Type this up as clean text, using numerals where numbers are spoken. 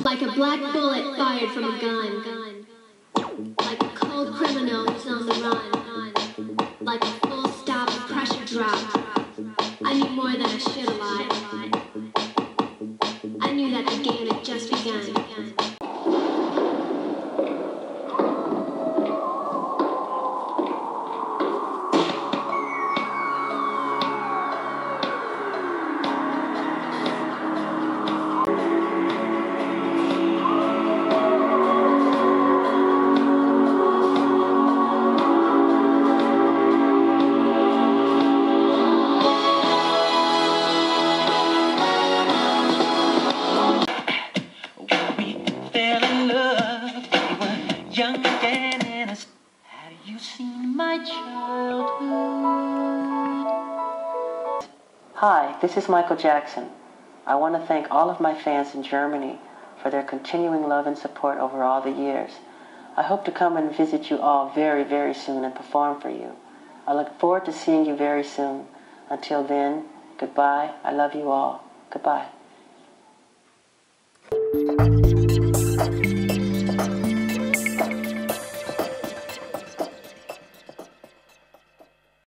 Like a black bullet fired from a gun. Like a cold criminal who's on the run. Like a full stop pressure drop. I knew more than I should have lied. I knew that the game had just begun. Hi, this is Michael Jackson. I want to thank all of my fans in Germany for their continuing love and support over all the years. I hope to come and visit you all very, very soon and perform for you. I look forward to seeing you very soon. Until then, goodbye. I love you all. Goodbye.